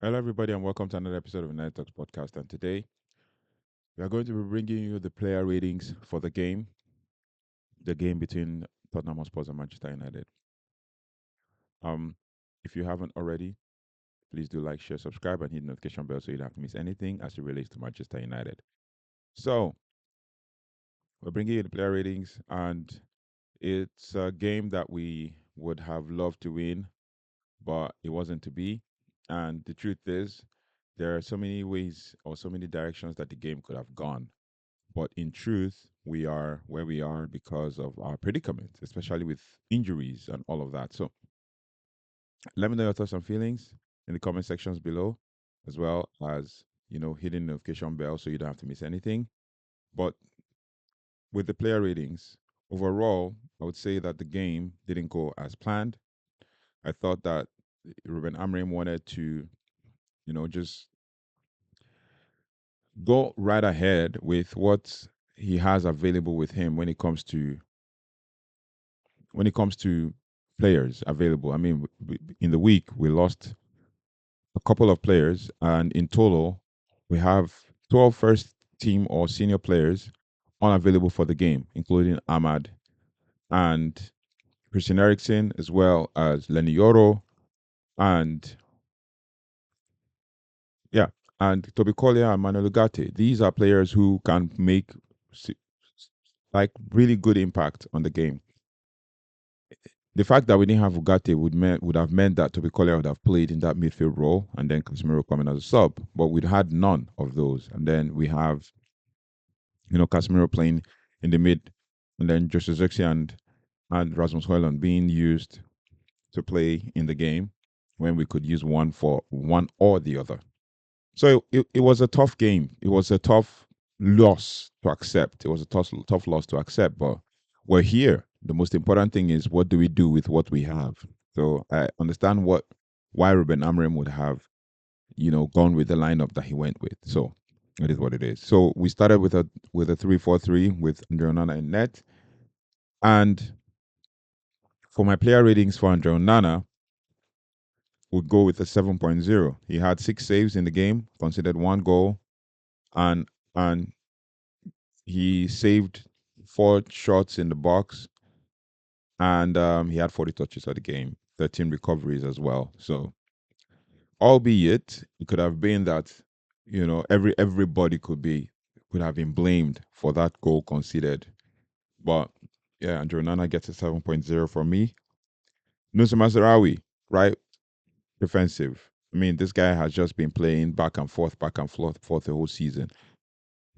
Hello, everybody, and welcome to another episode of the Night Talks podcast. And today, we are going to be bringing you the player ratings for the game between Tottenham Hotspur and Manchester United. Um, if you haven't already, please do like, share, subscribe, and hit the notification bell so you don't have to miss anything as it relates to Manchester United. So, we're bringing you the player ratings, and it's a game that we would have loved to win, but it wasn't to be. And the truth is, there are so many ways or so many directions that the game could have gone. But in truth, we are where we are because of our predicament, especially with injuries and all of that. So let me know your thoughts and feelings in the comment sections below, as well as, hitting the notification bell so you don't have to miss anything. But with the player ratings, overall, I would say that the game didn't go as planned. I thought that Ruben Amorim wanted to, just go right ahead with what he has available with him when it comes to players available. I mean, in the week we lost a couple of players, and in total we have 12 first team or senior players unavailable for the game, including Ahmad and Christian Eriksen, as well as Lenny Yoro and yeah, and Toby Collier and Manuel Ugarte. These are players who can make like really good impact on the game. The fact that we didn't have Ugarte would have meant that Toby Collier would have played in that midfield role and then Casemiro coming as a sub, but we'd had none of those. And then we have, Casemiro playing in the mid, and then Joshua Zirkzee and Rasmus Højlund being used to play in the game when we could use one for one or the other. So it was a tough game. It was a tough loss to accept. It was a tough loss to accept, but we're here. The most important thing is what do we do with what we have? So I understand why Ruben Amorim would have, gone with the lineup that he went with. So it is what it is. So we started with a 3-4-3 with Andre Onana in net. And for my player ratings for Andre Onana, would go with a 7.0. He had 6 saves in the game, considered 1 goal, and and he saved 4 shots in the box, and he had 40 touches at the game, 13 recoveries as well. So, albeit it could have been that everybody could have been blamed for that goal conceded, but yeah, Andrew Nana gets a 7.0 from me. Nusa Mazarawi, right, defensive. I mean, this guy has just been playing back and forth the whole season.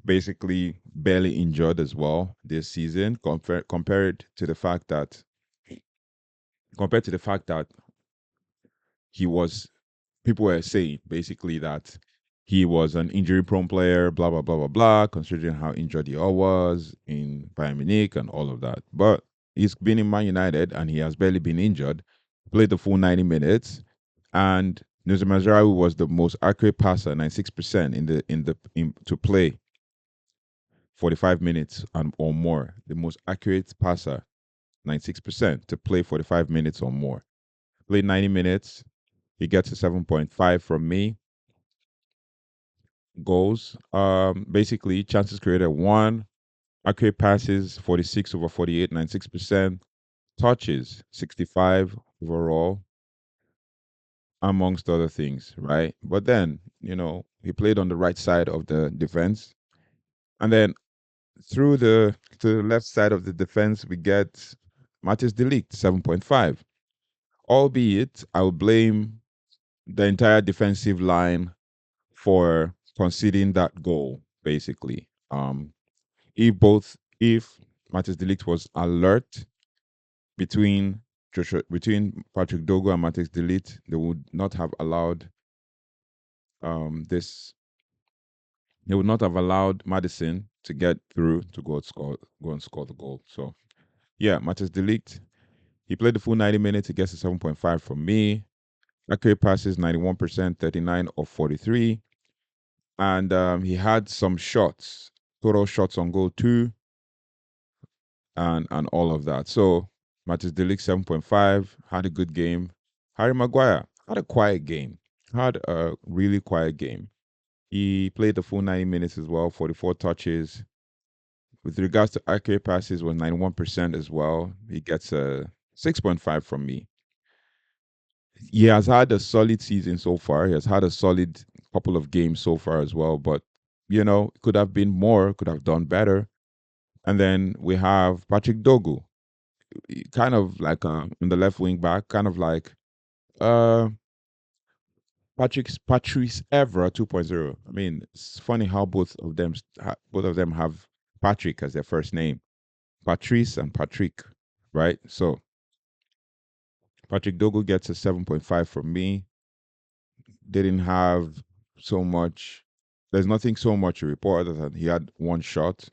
Basically barely injured as well this season compared to the fact that he was people were saying basically that he was an injury prone player, blah blah blah blah blah, considering how injured he all was in Bayern Munich and all of that. But he's been in Man United and he has barely been injured, played the full 90 minutes, and Nusa Mazraoui was the most accurate passer, 96% to play 45 minutes or more. The most accurate passer, 96% to play 45 minutes or more. Played 90 minutes. He gets a 7.5 from me. Goals. Basically, chances created 1. Accurate passes, 46 over 48, 96%. Touches, 65 overall, amongst other things, right? But then, he played on the right side of the defense. And then through to the left side of the defense, we get Matthias de Ligt, 7.5. Albeit, I would blame the entire defensive line for conceding that goal, basically. If Matthias de Ligt was alert between Patrick Dogo and Matthias de Ligt, they would not have allowed this. They would not have allowed Madison to get through to go and score the goal. So yeah, Matthias de Ligt, he played the full 90 minutes. He gets a 7.5 from me. Accurate passes, 91%, 39 of 43. And he had some shots, total shots on goal too, and all of that. So Matthias de Ligt, 7.5, had a good game. Harry Maguire had a quiet game. had a really quiet game. He played the full 90 minutes as well, 44 touches. With regards to accurate passes, was 91% as well. He gets a 6.5 from me. He has had a solid season so far. He has had a solid couple of games so far as well, but could have been more, could have done better. And then we have Patrick Dogu, kind of like on the left wing back, kind of like uh Patrice Evra 2.0. I mean, it's funny how both of them have Patrick as their first name, Patrice and Patrick, right? So Patrick Dogu gets a 7.5 from me. Didn't have so much. There's nothing so much to report other than he had one shot,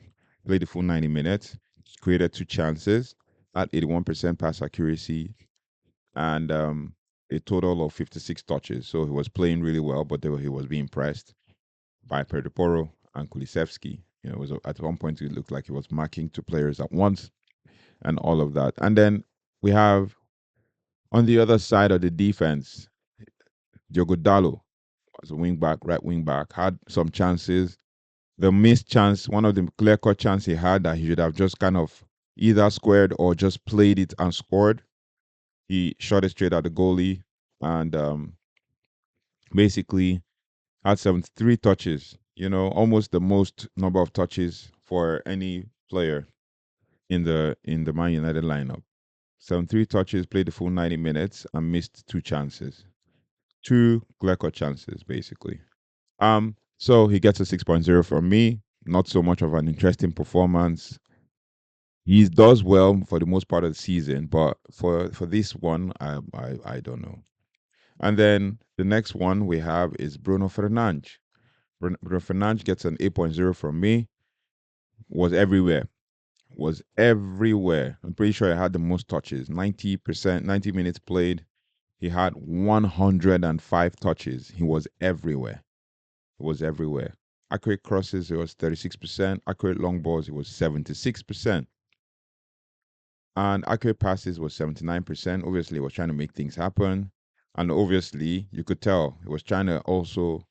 played the full 90 minutes, created two chances, at 81% pass accuracy, and a total of 56 touches. So he was playing really well, but he was being pressed by Pedroporo and Kulisevsky. It was at one point it looked like he was marking two players at once and all of that. And then we have on the other side of the defense, Diogo Dallo as a wing back, right wing back, had some chances. The missed chance, one of the clear cut chances he had that he should have just kind of either squared or just played it and scored. He shot it straight at the goalie and basically had 73 touches, almost the most number of touches for any player in the Man United lineup. 73 touches, played the full 90 minutes and missed two chances. Two clear cut chances, basically. So he gets a 6.0 from me. Not so much of an interesting performance. He does well for the most part of the season, but for this one, I don't know. And then the next one we have is Bruno Fernandes. Bruno Fernandes gets an 8.0 from me. Was everywhere. Was everywhere. I'm pretty sure I had the most touches. 90%, 90 minutes played. He had 105 touches. He was everywhere. He was everywhere. Accurate crosses, it was 36%. Accurate long balls, it was 76%. And accurate passes was 79%. Obviously, he was trying to make things happen. And obviously, you could tell he was trying to also,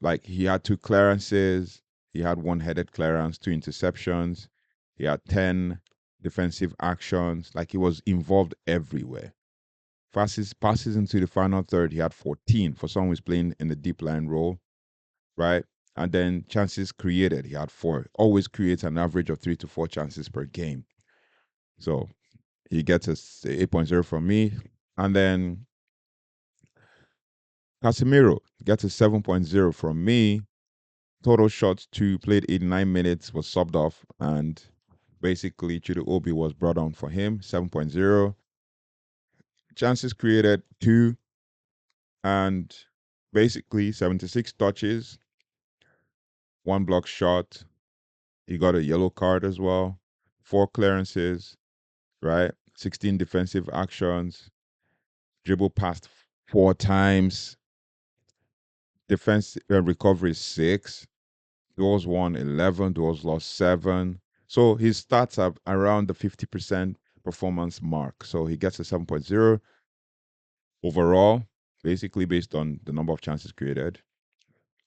like, he had two clearances. He had one headed clearance, two interceptions. He had 10 defensive actions. Like, he was involved everywhere. Passes into the final third, he had 14 for someone who's playing in the deep line role, right? And then chances created, he had four. Always creates an average of 3 to 4 chances per game. So he gets a 8.0 from me. And then Casemiro gets a 7.0 from me. Total shots two, played 89 minutes, was subbed off, and basically Chido Obi was brought on for him, 7.0. Chances created two, and basically 76 touches, one block shot. He got a yellow card as well, four clearances, right? 16 defensive actions, dribble past four times, defense recovery six, duels won 11, duels lost seven. So his stats are around the 50% performance mark. So he gets a 7.0 overall, basically based on the number of chances created.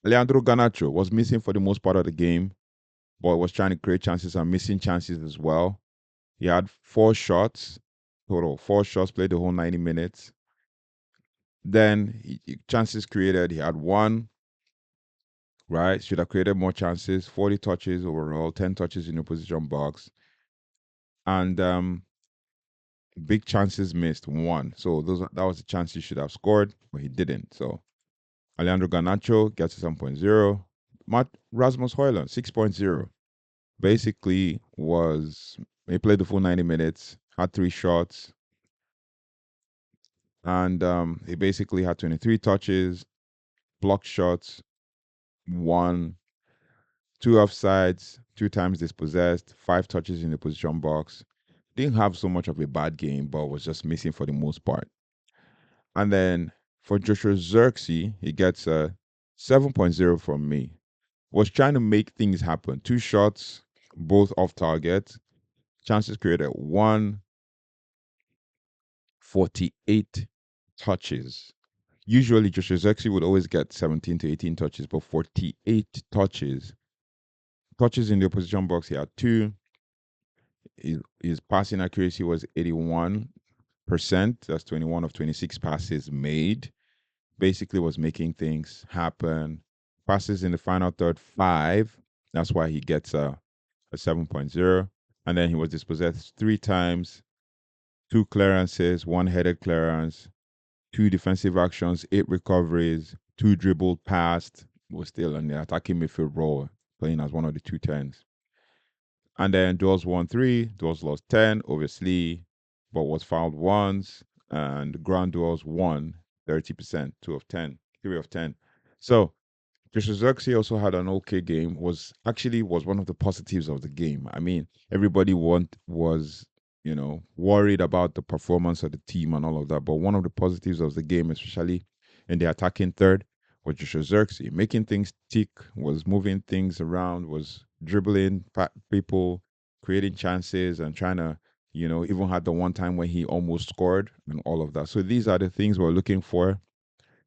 Leandro Garnacho was missing for the most part of the game, but was trying to create chances and missing chances as well. He had four shots total, four shots, played the whole 90 minutes. Then chances created, he had one, right? Should have created more chances, 40 touches overall, 10 touches in the position box. And big chances missed, one. So that was a chance he should have scored, but he didn't. So Alejandro Garnacho gets a 7.0. Rasmus Højlund, 6.0. Basically he played the full 90 minutes, had three shots, and he basically had 23 touches, blocked shots, one, two offsides, two times dispossessed, five touches in the position box. Didn't have so much of a bad game, but was just missing for the most part. And then for Joshua Xerxes, he gets a 7.0 from me. Was trying to make things happen. Two shots, both off target. Chances created, one, 48 touches. Usually, Joshua Zexi would always get 17 to 18 touches, but 48 touches. Touches in the opposition box, he had two. His passing accuracy was 81%. That's 21 of 26 passes made. Basically, was making things happen. Passes in the final third, five. That's why he gets a 7.0. And then he was dispossessed three times, two clearances, one headed clearance, two defensive actions, eight recoveries, two dribbled past. Was still in the attacking midfield role, playing as one of the two tens. And then duels won three, duels lost 10, obviously, but was fouled once. And ground duels won 30%, 2 of 10, 3 of 10. So Joshua Zirkzee also had an okay game. Was one of the positives of the game. I mean, everybody was worried about the performance of the team and all of that. But one of the positives of the game, especially in the attacking third, was Joshua Zirkzee making things tick, was moving things around, was dribbling people, creating chances, and trying to even had the one time when he almost scored and all of that. So these are the things we're looking for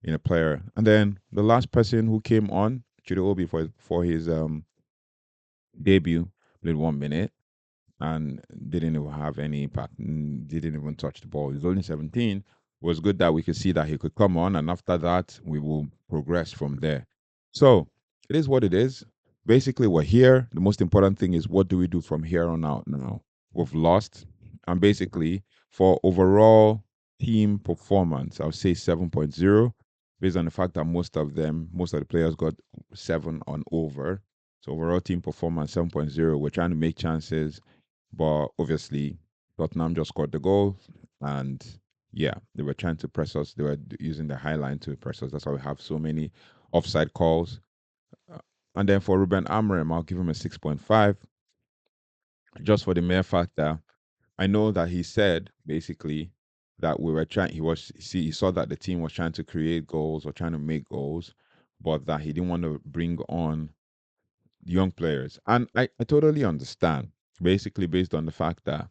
in a player. And then the last person who came on, Chidobe, for his debut, played 1 minute and didn't even have any impact. Didn't even touch the ball. He's only 17. It was good that we could see that he could come on, and after that, we will progress from there. So it is what it is. Basically, we're here. The most important thing is what do we do from here on out now? We've lost. And basically, for overall team performance, I would say 7.0, based on the fact that most of the players got 7 on over. So overall team performance 7.0. We're trying to make chances, but obviously, Tottenham just scored the goal, and yeah, they were trying to press us. They were using the high line to press us. That's why we have so many offside calls. Uh, And then for Ruben Amorim, I'll give him a 6.5, just for the mere fact that I know that he said basically that we were trying. He saw that the team was trying to create goals or trying to make goals, but that he didn't want to bring on young players, and I totally understand. Basically, based on the fact that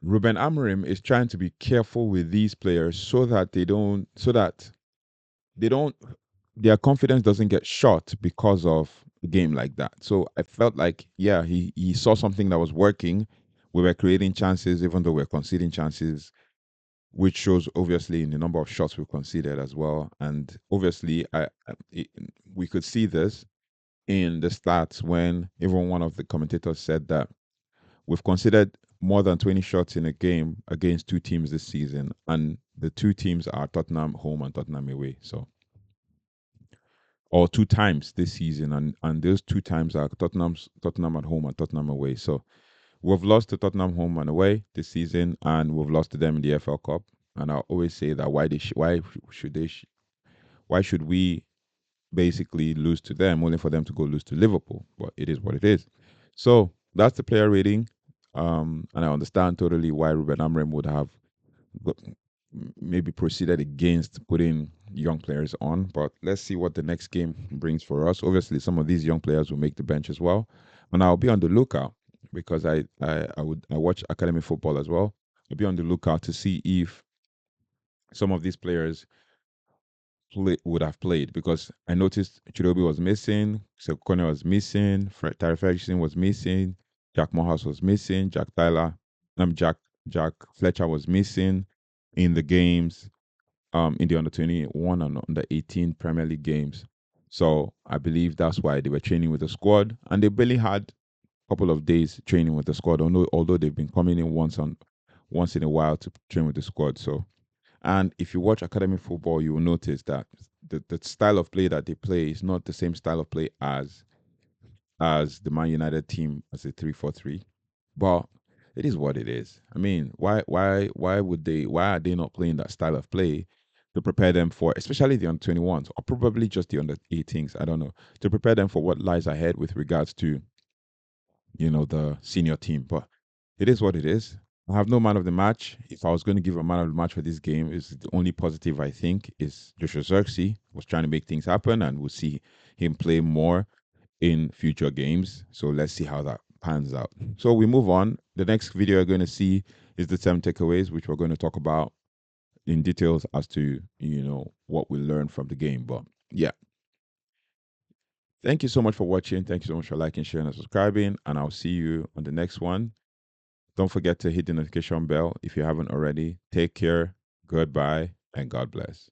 Ruben Amorim is trying to be careful with these players so that they don't their confidence doesn't get shot because of a game like that. So I felt like, yeah, he saw something that was working. We were creating chances, even though we're conceding chances, which shows obviously in the number of shots we conceded as well. And obviously, we could see this in the stats when even one of the commentators said that we've considered more than 20 shots in a game against two teams this season, and the two teams are Tottenham home and Tottenham away. So, or two times this season, and those two times are Tottenham at home and Tottenham away. So we've lost to Tottenham home and away this season, and we've lost to them in the FL Cup. And I always say that why should they why should we basically lose to them only for them to go lose to Liverpool? But it is what it is. So that's the player rating. And I understand totally why Ruben Amorim would have maybe proceeded against putting young players on. But let's see what the next game brings for us. Obviously, some of these young players will make the bench as well, and I'll be on the lookout because I watch academy football as well. I'll be on the lookout to see if some of these players would have played, because I noticed Chidobe was missing, Sekone was missing, Tyree Ferguson was missing, Jack Morehouse was missing, Jack Fletcher was missing in the games, in the under 21 and under 18 Premier League games. So I believe that's why they were training with the squad, and they barely had a couple of days training with the squad. Although they've been coming in once in a while to train with the squad. So, and if you watch academy football, you will notice that the style of play that they play is not the same style of play as the Man United team as a 3-4-3. But it is what it is. I mean, why are they not playing that style of play to prepare them for, especially the under 21s or probably just the under 18s, I don't know, to prepare them for what lies ahead with regards to, the senior team. But it is what it is. I have no man of the match. If I was going to give a man of the match for this game, is the only positive I think is Joshua Zirkzee was trying to make things happen, and we'll see him play more in future games. So let's see how that pans out. So we move on. The next video you're going to see is the 7 takeaways, which we're going to talk about in details as to what we learned from the game. But yeah, thank you so much for watching. Thank you so much for liking, sharing, and subscribing. And I'll see you on the next one. Don't forget to hit the notification bell if you haven't already. Take care. Goodbye and God bless.